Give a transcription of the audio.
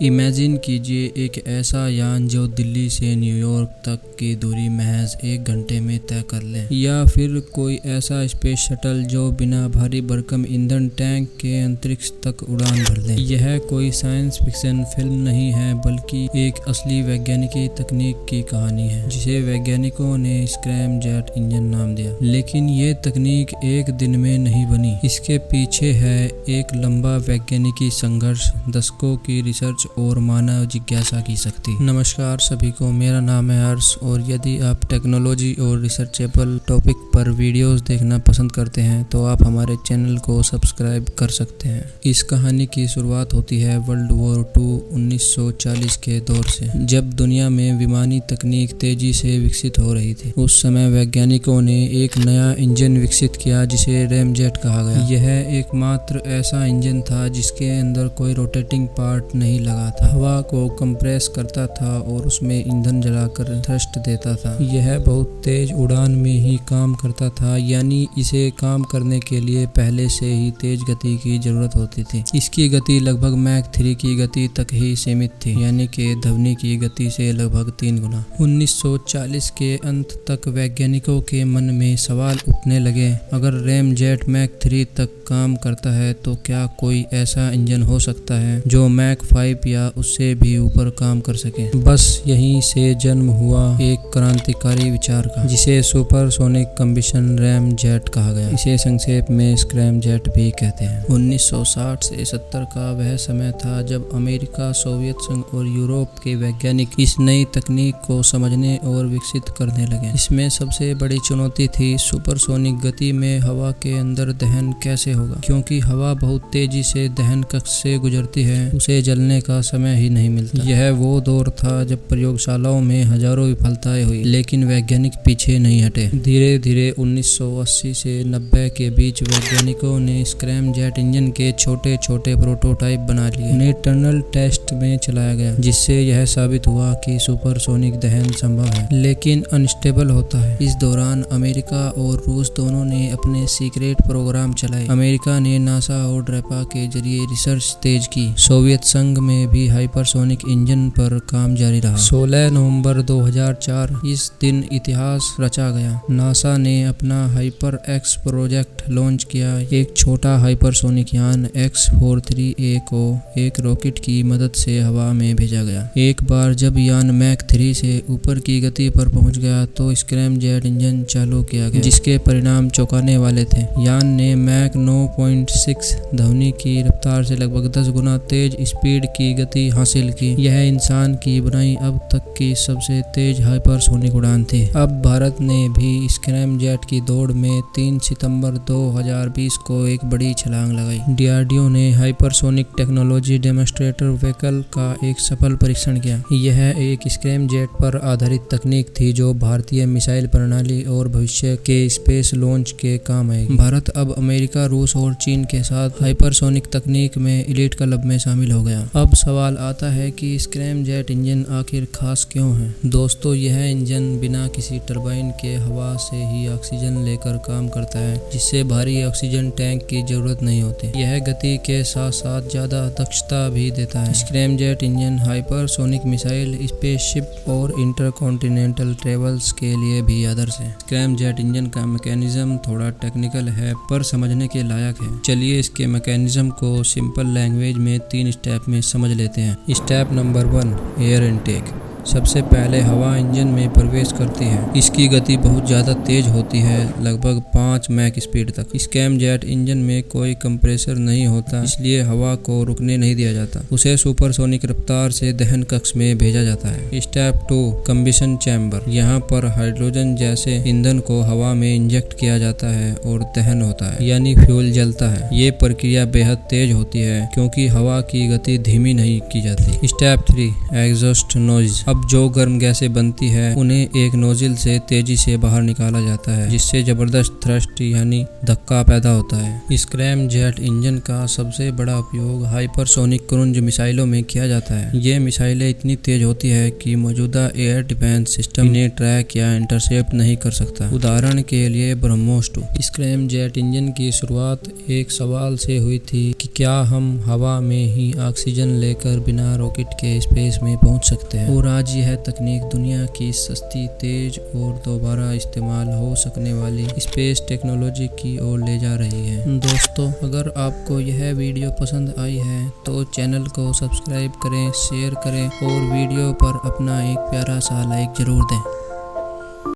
Imagine कीजिए एक ऐसा यान जो दिल्ली से न्यूयॉर्क तक की दूरी महज 1 घंटे में तय कर ले, या फिर कोई ऐसा स्पेस शटल जो बिना भारी भरकम ईंधन टैंक के अंतरिक्ष तक उड़ान भर ले। यह कोई साइंस फिक्शन फिल्म नहीं है, बल्कि एक असली वैज्ञानिकी तकनीक की कहानी है, जिसे वैज्ञानिकों ने स्क्रैम जेट इंजन नाम दिया। लेकिन ये तकनीक एक दिन में नहीं बनी, इसके पीछे है एक लंबा वैज्ञानिकी संघर्ष, दशकों की रिसर्च और मानव जिज्ञासा की शक्ति। नमस्कार सभी को, मेरा नाम है हर्ष, और यदि आप टेक्नोलॉजी और रिसर्चेबल टॉपिक पर वीडियोस देखना पसंद करते हैं तो आप हमारे चैनल को सब्सक्राइब कर सकते हैं। इस कहानी की शुरुआत होती है वर्ल्ड वॉर 2 1940 के दौर से, जब दुनिया में विमानी तकनीक तेजी से विकसित हो रही थी। उस समय वैज्ञानिकों ने एक नया इंजन विकसित किया जिसे रैमजेट कहा गया। यह एकमात्र ऐसा इंजन था जिसके अंदर कोई रोटेटिंग पार्ट नहीं लगा था, हवा को कंप्रेस करता था और उसमें ईंधन जलाकर थ्रस्ट देता था। यह बहुत तेज उड़ान में ही काम करता था, यानी इसे काम करने के लिए पहले से ही तेज गति की जरूरत होती थी। इसकी गति लगभग मैक 3 की गति तक ही सीमित थी, यानी कि ध्वनि की गति से लगभग 3 गुना। 1940 के अंत तक वैज्ञानिकों के मन में सवाल उठने लगे, अगर रैमजेट मैक 3 तक काम करता है तो क्या कोई ऐसा इंजन हो सकता है जो मैक 5 या उससे भी ऊपर काम कर सके। बस यहीं से जन्म हुआ एक क्रांतिकारी विचार का, जिसे सुपरसोनिक कंबशन रैमजेट कहा गया। इसे संक्षेप में स्क्रैमजेट भी कहते हैं। 1960 से 70 का वह समय था जब अमेरिका, सोवियत संघ और यूरोप के वैज्ञानिक इस नई तकनीक को समझने और विकसित करने लगे। इसमें सबसे बड़ी चुनौती थी सुपरसोनिक गति में हवा के अंदर दहन कैसे होगा, क्योंकि हवा बहुत तेजी से दहन कक्ष से गुजरती है, उसे जलने का समय ही नहीं मिलता। यह वो दौर था जब प्रयोगशालाओं में हजारों विफलताएं हुई, लेकिन वैज्ञानिक पीछे नहीं हटे। धीरे धीरे 1980 से 90 के बीच वैज्ञानिकों ने स्क्रैमजेट इंजन के छोटे छोटे प्रोटोटाइप बना लिए। उन्हें टनल टेस्ट में चलाया गया, जिससे यह साबित हुआ कि सुपरसोनिक दहन संभव है, लेकिन अनस्टेबल होता है। इस दौरान अमेरिका और रूस दोनों ने अपने सीक्रेट प्रोग्राम चलाए। अमेरिका ने नासा और ड्रेपा के जरिए रिसर्च तेज की। सोवियत संघ में भी हाइपरसोनिक इंजन पर काम जारी रहा। 16 नवंबर 2004 इस दिन इतिहास रचा गया। नासा ने अपना हाइपर एक्स प्रोजेक्ट लॉन्च किया। एक छोटा हाइपरसोनिक यान X-43A को एक रॉकेट की मदद से हवा में भेजा गया। एक बार जब यान मैक 3 से ऊपर की गति पर पहुंच गया तो स्क्रैमजेट इंजन चालू किया गया, जिसके परिणाम चौंकाने वाले थे। यान ने मैक 9.6 ध्वनि की रफ्तार से लगभग 10 गुना तेज स्पीड की गति हासिल की। यह इंसान की बनाई अब तक की सबसे तेज हाइपरसोनिक उड़ान थी। अब भारत ने भी स्क्रैमजेट की दौड़ में 3 सितंबर 2020 को एक बड़ी छलांग लगाई। DRDO ने हाइपरसोनिक टेक्नोलॉजी डेमोन्स्ट्रेटर व्हीकल का एक सफल परीक्षण किया। यह एक स्क्रैमजेट पर आधारित तकनीक थी जो भारतीय मिसाइल प्रणाली और भविष्य के स्पेस लॉन्च के काम आएगी। भारत अब अमेरिका, रूस और चीन के साथ हाइपरसोनिक तकनीक में एलीट क्लब में शामिल हो गया। अब सवाल आता है कि स्क्रैमजेट इंजन आखिर खास क्यों है। दोस्तों, यह इंजन बिना किसी टरबाइन के हवा से ही ऑक्सीजन लेकर काम करता है, जिससे भारी ऑक्सीजन टैंक की जरूरत नहीं होती। यह गति के साथ साथ ज्यादा दक्षता भी देता है। Scramjet engine hypersonic missile, spaceship और इंटरकॉन्टिनेंटल ट्रेवल्स के लिए भी आदर्श है। स्क्रैमजेट इंजन का मैकेनिज्म थोड़ा टेक्निकल है पर समझने के लायक है। चलिए इसके मैकेनिज्म को सिंपल लैंग्वेज में 3 स्टेप में समझ लेते हैं। Step number 1, air intake. सबसे पहले हवा इंजन में प्रवेश करती है। इसकी गति बहुत ज़्यादा तेज होती है, लगभग 5 मैक स्पीड तक। स्क्रैमजेट इंजन में कोई कंप्रेसर नहीं होता, इसलिए हवा को रुकने नहीं दिया जाता। उसे सुपरसोनिक रफ्तार से दहन कक्ष में भेजा जाता है। Step 2, combustion chamber. यहाँ पर हाइड्रोजन जैसे ईंधन को हवा में इंजेक्ट किया जाता है और दहन होता है, यानी फ्यूल जलता है। ये प्रक्रिया बेहद तेज होती है क्योंकि हवा की गति धीमी नहीं की जाती। Step 3, exhaust noise. अब जो गर्म गैसें बनती है उन्हें एक नोजल से तेजी से बाहर निकाला जाता है, जिससे जबरदस्त थ्रस्ट यानी धक्का पैदा होता है। स्क्रैम जेट इंजन का सबसे बड़ा उपयोग हाइपरसोनिक क्रूज मिसाइलों में किया जाता है। ये मिसाइलें इतनी तेज होती है कि मौजूदा एयर डिफेंस सिस्टम इन्हें ट्रैक या इंटरसेप्ट नहीं कर सकता। उदाहरण के लिए ब्रह्मोस 2। स्क्रैम जेट इंजन की शुरुआत एक सवाल से हुई थी कि क्या हम हवा में ही ऑक्सीजन लेकर बिना रॉकेट के स्पेस में पहुंच सकते हैं, और आज यह तकनीक दुनिया की सस्ती, तेज और दोबारा इस्तेमाल हो सकने वाली स्पेस टेक्नोलॉजी की ओर ले जा रही है। दोस्तों, अगर आपको यह वीडियो पसंद आई है तो चैनल को सब्सक्राइब करें, शेयर करें और वीडियो पर अपना एक प्यारा सा लाइक जरूर दें।